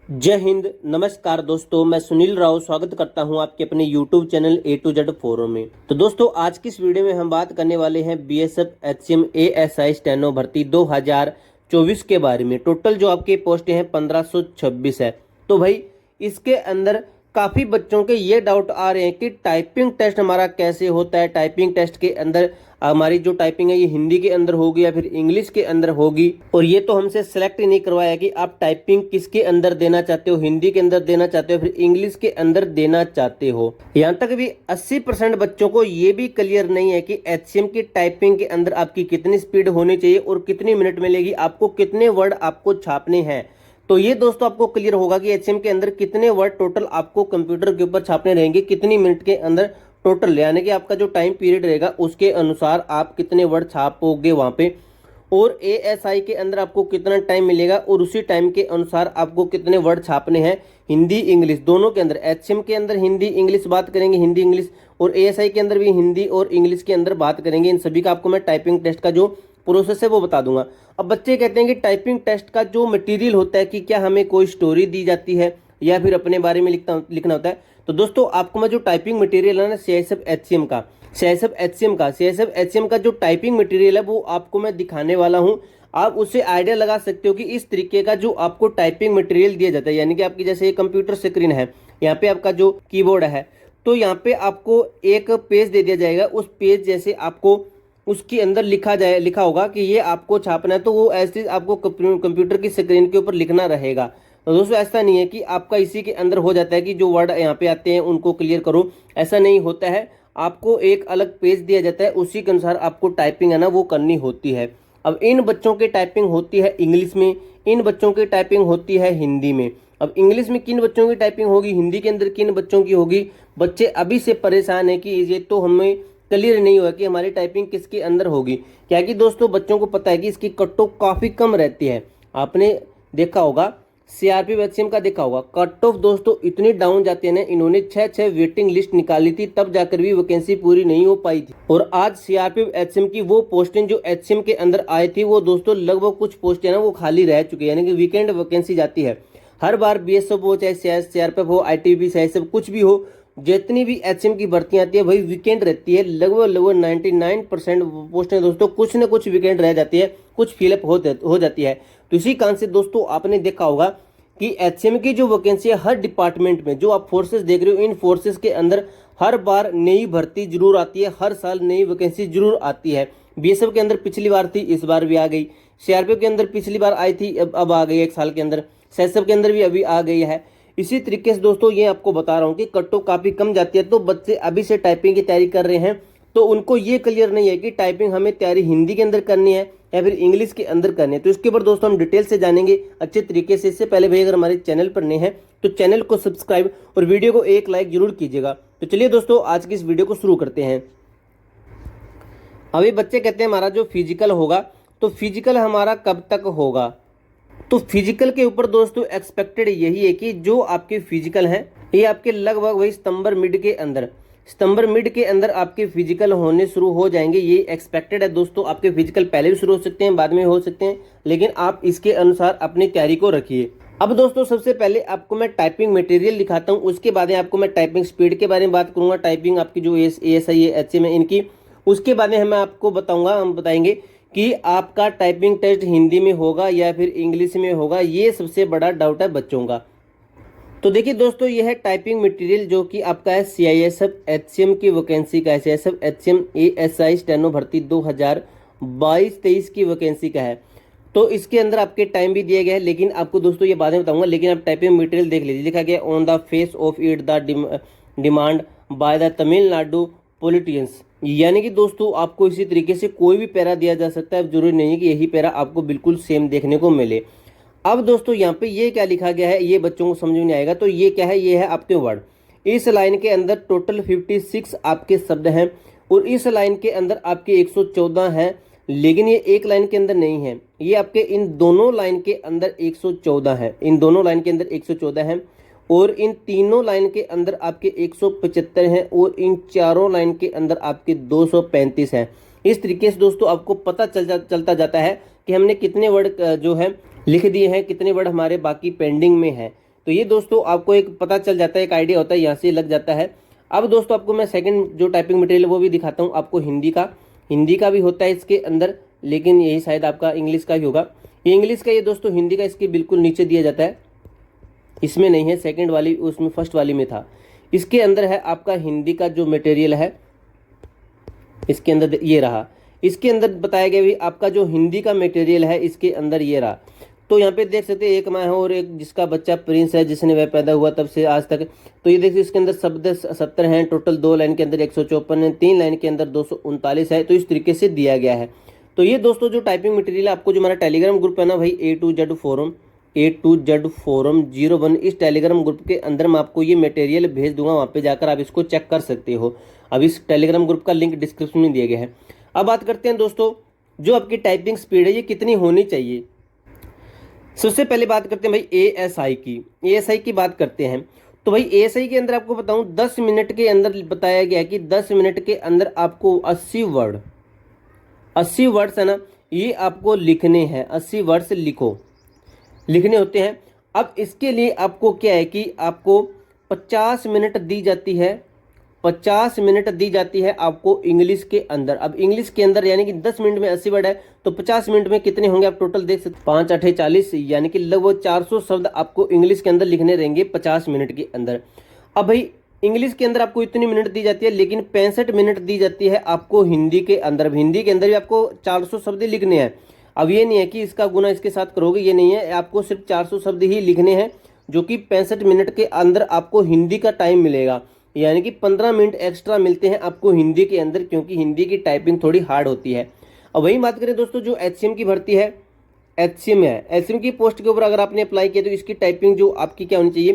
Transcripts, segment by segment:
जय हिंद। नमस्कार दोस्तों, मैं सुनील राव स्वागत करता हूं आपके अपने YouTube channel A to Z forum में। तो दोस्तों, आज की इस वीडियो में हम बात करने वाले हैं BSF HCM ASI स्टेनो भर्ती 2024 के बारे में। टोटल जो आपके पोस्ट हैं 1526 है। तो भाई इसके अंदर काफ़ी बच्चों के ये डाउट आ रहे हैं कि टाइपिंग टेस्ट हमारा कैसे होता है। टाइपिंग टेस्ट के अंदर हमारी जो टाइपिंग है ये हिंदी के अंदर होगी या फिर इंग्लिश के अंदर होगी, और ये तो हमसे सेलेक्ट ही नहीं करवाया कि आप टाइपिंग किसके अंदर देना चाहते हो, हिंदी के अंदर देना चाहते हो फिर इंग्लिश के अंदर देना चाहते हो। यहाँ तक भी 80% बच्चों को ये भी क्लियर नहीं है कि HCM की टाइपिंग के अंदर आपकी कितनी स्पीड होनी चाहिए और कितनी मिनट में लेगी, आपको कितने वर्ड आपको छापने हैं। तो ये दोस्तों आपको क्लियर होगा कि HCM के अंदर कितने वर्ड टोटल आपको कंप्यूटर के ऊपर छापने रहेंगे, कितनी मिनट के अंदर टोटल, यानी कि आपका जो टाइम पीरियड रहेगा उसके अनुसार आप कितने वर्ड छापोगे वहां पे, और ASI के अंदर आपको कितना टाइम मिलेगा और उसी टाइम के अनुसार आपको कितने वर्ड छापने हैं हिंदी इंग्लिश दोनों के अंदर। HCM के अंदर हिंदी इंग्लिश बात करेंगे, हिंदी इंग्लिश, और ASI के अंदर भी हिंदी और इंग्लिश के अंदर बात करेंगे। इन सभी का आपको मैं टाइपिंग टेस्ट का जो प्रोसेस है वो बता दूंगा। अब बच्चे कहते हैं कि टाइपिंग टेस्ट का जो मटेरियल होता है कि क्या हमें कोई स्टोरी दी जाती है या फिर अपने बारे में लिखना होता है। तो दोस्तों आपको मैं जो टाइपिंग मटेरियल है ना CISF HCM का जो टाइपिंग मटेरियल है वो आपको मैं दिखाने वाला हूँ। आप उससे आइडिया लगा सकते हो कि इस तरीके का जो आपको टाइपिंग मटेरियल दिया जाता है, यानी कि आपकी जैसे कंप्यूटर स्क्रीन है, यहाँ पे आपका जो कीबोर्ड है, तो यहाँ पे आपको एक पेज दे दिया जाएगा। उस पेज जैसे आपको उसके अंदर लिखा होगा कि ये आपको छापना है, तो वो ऐसे आपको कंप्यूटर की स्क्रीन के ऊपर लिखना रहेगा। तो दोस्तों ऐसा नहीं है कि आपका इसी के अंदर हो जाता है कि जो वर्ड यहाँ पे आते हैं उनको क्लियर करो, ऐसा नहीं होता है। आपको एक अलग पेज दिया जाता है, उसी के अनुसार आपको टाइपिंग है ना वो करनी होती है। अब इन बच्चों की टाइपिंग होती है इंग्लिश में, इन बच्चों की टाइपिंग होती है हिंदी में। अब इंग्लिश में किन बच्चों की टाइपिंग होगी, हिंदी के अंदर किन बच्चों की होगी, बच्चे अभी से परेशान है कि ये तो हमें क्लियर नहीं हुआ कि हमारी टाइपिंग किसके अंदर होगी। क्या कि दोस्तों बच्चों को पता है कि इसकी कट ऑफ काफ़ी कम रहती है। आपने देखा होगा CRP HCM का देखा होगा, कट ऑफ दोस्तों इतनी डाउन जाती है ना, इन्होंने 6 वेटिंग लिस्ट निकाली थी तब जाकर भी वैकेंसी पूरी नहीं हो पाई थी। और आज CRP HCM की वो पोस्टें जो HCM के अंदर आई थी वो दोस्तों लगभग कुछ पोस्टें ना वो खाली रह चुकी है, यानी कि वीकेंड वैकेंसी जाती है। हर बार BSF हो चाहे CRPF हो, ITBP CISF कुछ भी हो, जितनी भी HCM की भर्ती आती है भाई वीकेंड रहती है। लगभग 99% पोस्टें दोस्तों कुछ न कुछ वीकेंड रह जाती है, कुछ फिलअप हो जाती है। तो इसी कारण से दोस्तों आपने देखा होगा कि HCM की जो वैकेंसी है हर डिपार्टमेंट में, जो आप फोर्सेस देख रहे हो इन फोर्सेस के अंदर हर बार नई भर्ती जरूर आती है, हर साल नई वैकेंसी जरूर आती है। BSF के अंदर पिछली बार थी, इस बार भी आ गई। CRPF के अंदर पिछली बार आई थी, अब आ गई एक साल के अंदर। CISF के अंदर भी अभी आ गई है। इसी तरीके से दोस्तों ये आपको बता रहा हूँ कि कट ऑफ काफ़ी कम जाती है। तो बच्चे अभी से टाइपिंग की तैयारी कर रहे हैं तो उनको ये क्लियर नहीं है कि टाइपिंग हमें तैयारी हिंदी के अंदर करनी है या फिर इंग्लिश के अंदर करनी है। तो इसके ऊपर दोस्तों हम डिटेल से जानेंगे अच्छे तरीके से। इससे पहले भाई अगर हमारे चैनल पर नए हैं तो चैनल को सब्सक्राइब और वीडियो को एक लाइक जरूर कीजिएगा। तो चलिए दोस्तों आज की इस वीडियो को शुरू करते हैं। अभी बच्चे कहते हैं हमारा जो फिजिकल होगा, तो फिजिकल हमारा कब तक होगा। तो फिजिकल के ऊपर दोस्तों एक्सपेक्टेड यही है कि जो आपके फिजिकल हैं ये आपके लगभग वही सितंबर मिड के अंदर आपके फिजिकल होने शुरू हो जाएंगे। ये एक्सपेक्टेड है दोस्तों। आपके फिजिकल पहले भी शुरू हो सकते हैं, बाद में हो सकते हैं, लेकिन आप इसके अनुसार अपनी तैयारी को रखिए। अब दोस्तों सबसे पहले आपको मैं टाइपिंग मटेरियल दिखाता हूँ, उसके बाद में आपको मैं टाइपिंग स्पीड के बारे में बात करूंगा। टाइपिंग आपकी जो ASI है HCM है इनकी, उसके बाद में मैं आपको हम बताएंगे कि आपका टाइपिंग टेस्ट हिंदी में होगा या फिर इंग्लिश में होगा। ये सबसे बड़ा डाउट है बच्चों का। तो देखिए दोस्तों ये है टाइपिंग मटेरियल जो कि आपका है CISF HCM की वैकेंसी का है। CISF HCM ASI स्टेनो भर्ती 2022-23 की वैकेंसी का है। तो इसके अंदर आपके टाइम भी दिए गए हैं, लेकिन आपको दोस्तों ये बाद में बताऊंगा। लेकिन आप टाइपिंग मटेरियल देख लीजिए, लिखा गया on the face of it the demand by the Tamil Nadu politicians. यानी कि दोस्तों आपको इसी तरीके से कोई भी पैरा दिया जा सकता है, जरूरी नहीं है कि यही पैरा आपको बिल्कुल सेम देखने को मिले। अब दोस्तों यहाँ पे ये क्या लिखा गया है ये बच्चों को समझ में नहीं आएगा। तो ये क्या है, ये है आपके वर्ड। इस लाइन के अंदर टोटल 56 आपके शब्द हैं और इस लाइन के अंदर आपके 114 हैं, लेकिन ये एक लाइन के अंदर नहीं है, ये आपके इन दोनों लाइन के अंदर 114 है, इन दोनों लाइन के अंदर 114 है, और इन तीनों लाइन के अंदर आपके 175 हैं, और इन चारों लाइन के अंदर आपके 235 हैं। इस तरीके से दोस्तों आपको पता चलता जाता है कि हमने कितने वर्ड जो है लिख दिए हैं, कितने वर्ड हमारे बाकी पेंडिंग में हैं। तो ये दोस्तों आपको एक पता चल जाता है, एक आइडिया होता है, यहाँ से लग जाता है। अब दोस्तों आपको मैं सेकंड जो टाइपिंग मटेरियल है वो भी दिखाता हूँ आपको। हिंदी का भी होता है इसके अंदर, लेकिन यही शायद आपका इंग्लिश का ही होगा। ये इंग्लिश का, ये दोस्तों हिंदी का इसके बिल्कुल नीचे दिया जाता है, इसमें नहीं है, सेकंड वाली उसमें फर्स्ट वाली में था। इसके अंदर है आपका हिंदी का जो मटेरियल है, इसके अंदर ये रहा। इसके अंदर बताया गया भी आपका जो हिंदी का मटेरियल है, इसके अंदर ये रहा। तो यहाँ पे देख सकते हैं, एक माँ है और एक जिसका बच्चा प्रिंस है, जिसने वह पैदा हुआ तब से आज तक। तो ये देखिए इसके अंदर शब्द 70 हैं टोटल, 2 लाइन के अंदर 154 है, 3 लाइन के अंदर 239 है। तो इस तरीके से दिया गया है। तो ये दोस्तों जो टाइपिंग मटेरियल आपको, जो हमारा टेलीग्राम ग्रुप है ना भाई, A2Z फोरम 01, इस टेलीग्राम ग्रुप के अंदर मैं आपको ये मटेरियल भेज दूंगा, वहाँ पे जाकर आप इसको चेक कर सकते हो। अब इस टेलीग्राम ग्रुप का लिंक डिस्क्रिप्शन में दिया गया है। अब बात करते हैं दोस्तों, जो आपकी टाइपिंग स्पीड है ये कितनी होनी चाहिए। सबसे पहले बात करते हैं भाई ASI की बात करते हैं। तो भाई ASI के अंदर आपको बताऊं, 10 मिनट के अंदर बताया गया कि 10 मिनट के अंदर आपको 80 वर्ड्स है ना, ये आपको लिखने हैं। 80 वर्ड्स लिखने होते हैं। अब इसके लिए आपको क्या है कि आपको 50 मिनट दी जाती है, 50 मिनट दी जाती है आपको इंग्लिश के अंदर। अब इंग्लिश के अंदर यानी कि 10 मिनट में 80 वर्ड है, तो 50 मिनट में कितने होंगे आप टोटल देख सकते, 5 8 40, यानी कि लगभग 400 शब्द आपको इंग्लिश के अंदर लिखने रहेंगे 50 मिनट के अंदर। अब भाई इंग्लिश के अंदर आपको इतनी मिनट दी जाती है, लेकिन 65 मिनट दी जाती है आपको हिंदी के अंदर। हिंदी के अंदर भी आपको 400 शब्द लिखने हैं। अब ये नहीं है कि इसका गुना इसके साथ करोगे, ये नहीं है, आपको सिर्फ 400 शब्द ही लिखने हैं, जो कि 65 मिनट के अंदर आपको हिंदी का टाइम मिलेगा। यानी कि 15 मिनट एक्स्ट्रा मिलते हैं आपको हिंदी के अंदर, क्योंकि हिंदी की टाइपिंग थोड़ी हार्ड होती है। अब वही बात करें दोस्तों, जो HCM की भर्ती है, HCM की पोस्ट के ऊपर अगर आपने अप्लाई किया तो इसकी टाइपिंग जो आपकी क्या होनी चाहिए,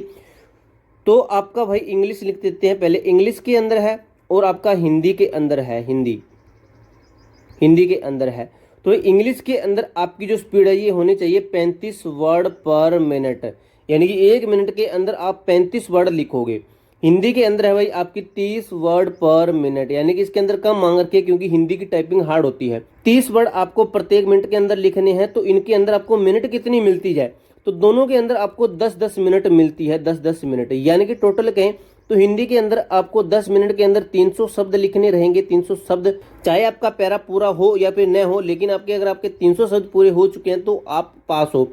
तो आपका भाई इंग्लिश लिख देते हैं पहले, इंग्लिश के अंदर है और आपका हिंदी के अंदर है, हिंदी के अंदर है। तो इंग्लिश के अंदर आपकी जो स्पीड है ये होनी चाहिए 35 वर्ड पर मिनट, यानी कि 1 मिनट के अंदर आप 35 वर्ड लिखोगे। हिंदी के अंदर है भाई आपकी 30 वर्ड पर मिनट, यानी कि इसके अंदर कम मांग रखी है, क्योंकि हिंदी की टाइपिंग हार्ड होती है। 30 वर्ड आपको प्रत्येक मिनट के अंदर लिखने हैं। तो इनके अंदर आपको मिनट कितनी मिलती जाए, तो दोनों के अंदर आपको 10-10 मिनट मिलती है, 10-10 मिनट, यानी कि टोटल कहें तो हिंदी के अंदर आपको 10 मिनट के अंदर 300 शब्द लिखने रहेंगे। 300 शब्द, चाहे आपका पैरा पूरा हो या फिर न हो, लेकिन अगर आपके 300 शब्द पूरे हो चुके हैं तो आप पास हो।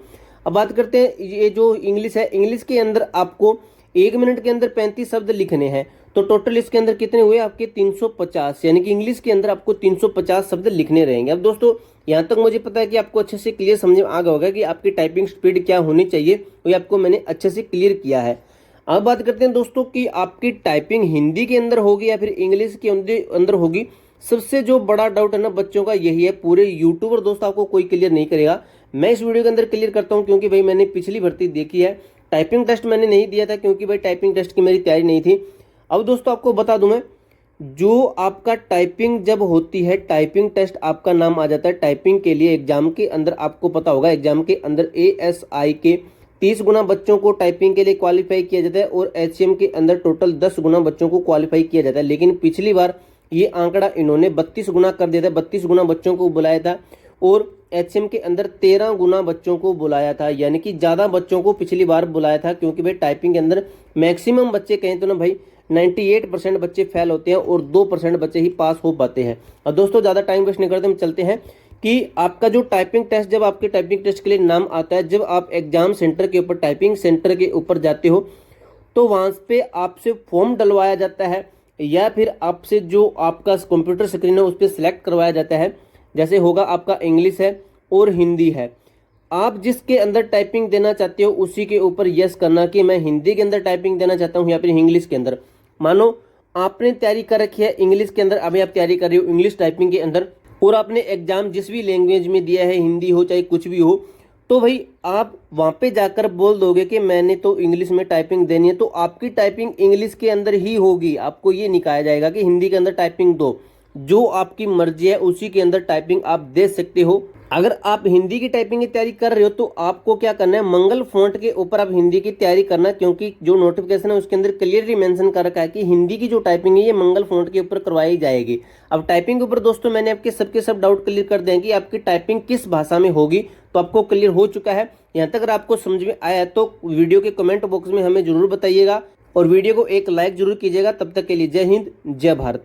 अब बात करते हैं ये जो इंग्लिश है, इंग्लिश के अंदर आपको 1 मिनट के अंदर 35 शब्द लिखने हैं। तो टोटल इसके अंदर कितने हुए आपके 350, यानी कि इंग्लिश के अंदर आपको 350 शब्द लिखने रहेंगे। अब दोस्तों यहाँ तक मुझे पता है कि आपको अच्छे से क्लियर समझ में आ गया होगा कि आपकी टाइपिंग स्पीड क्या होनी चाहिए, वो आपको मैंने अच्छे से क्लियर किया है। अब बात करते हैं दोस्तों कि आपकी टाइपिंग हिंदी के अंदर होगी या फिर इंग्लिश के अंदर होगी। सबसे जो बड़ा डाउट है ना बच्चों का यही है, पूरे यूट्यूबर दोस्त आपको कोई क्लियर नहीं करेगा। मैं इस वीडियो के अंदर क्लियर करता हूँ, क्योंकि भाई मैंने पिछली भर्ती देखी है। टाइपिंग टेस्ट मैंने नहीं दिया था, क्योंकि भाई टाइपिंग टेस्ट की मेरी तैयारी नहीं थी। अब दोस्तों आपको बता दूं मैं, जो आपका टाइपिंग जब होती है, टाइपिंग टेस्ट आपका नाम आ जाता है टाइपिंग के लिए एग्जाम के अंदर। आपको पता होगा एग्जाम के अंदर ASI के 30 गुना बच्चों को टाइपिंग के लिए क्वालिफाई किया जाता है, और HCM के अंदर टोटल 10 गुना बच्चों को क्वालिफाई किया जाता है। लेकिन पिछली बार ये आंकड़ा इन्होंने 32 गुना कर दिया था, 32 गुना बच्चों को बुलाया था, और HCM के अंदर 13 गुना बच्चों को बुलाया था, यानी कि ज़्यादा बच्चों को पिछली बार बुलाया था। क्योंकि भाई टाइपिंग के अंदर मैक्सिमम बच्चे कहें तो ना भाई 98% बच्चे फेल होते हैं और 2% बच्चे ही पास हो पाते हैं। और दोस्तों ज़्यादा टाइम वेस्ट नहीं करते, हम चलते हैं कि आपका जो टाइपिंग टेस्ट, जब आपके टाइपिंग टेस्ट के लिए नाम आता है, जब आप एग्जाम सेंटर के ऊपर, टाइपिंग सेंटर के ऊपर जाते हो, तो वहाँ पे आपसे फॉर्म डलवाया जाता है, या फिर आपसे जो आपका कंप्यूटर स्क्रीन है उस पर सिलेक्ट करवाया जाता है। जैसे होगा आपका इंग्लिश है और हिंदी है, आप जिसके अंदर टाइपिंग देना चाहते हो उसी के ऊपर यस करना कि मैं हिंदी के अंदर टाइपिंग देना चाहता हूँ या फिर इंग्लिश के अंदर। मानो आपने तैयारी कर रखी है इंग्लिश के अंदर, अभी आप तैयारी कर रहे हो इंग्लिश टाइपिंग के अंदर, और आपने एग्जाम जिस भी लैंग्वेज में दिया है, हिंदी हो चाहे कुछ भी हो, तो भाई आप वहाँ पे जाकर बोल दोगे कि मैंने तो इंग्लिश में टाइपिंग देनी है, तो आपकी टाइपिंग इंग्लिश के अंदर ही होगी। आपको ये नहीं कहा जाएगा कि हिंदी के अंदर टाइपिंग दो, जो आपकी मर्जी है उसी के अंदर टाइपिंग आप दे सकते हो। अगर आप हिंदी की टाइपिंग की तैयारी कर रहे हो तो आपको क्या करना है, मंगल फॉन्ट के ऊपर आप हिंदी की तैयारी करना, क्योंकि जो नोटिफिकेशन है उसके अंदर क्लियरली मेंशन कर रखा है कि हिंदी की जो टाइपिंग है ये मंगल फॉन्ट के ऊपर करवाई जाएगी। अब टाइपिंग के ऊपर दोस्तों मैंने आपके सबके सब डाउट क्लियर कर दें कि आपकी टाइपिंग किस भाषा में होगी, तो आपको क्लियर हो चुका है। यहाँ तक अगर आपको समझ में आया तो वीडियो के कमेंट बॉक्स में हमें जरूर बताइएगा और वीडियो को एक लाइक जरूर कीजिएगा। तब तक के लिए जय हिंद, जय भारत।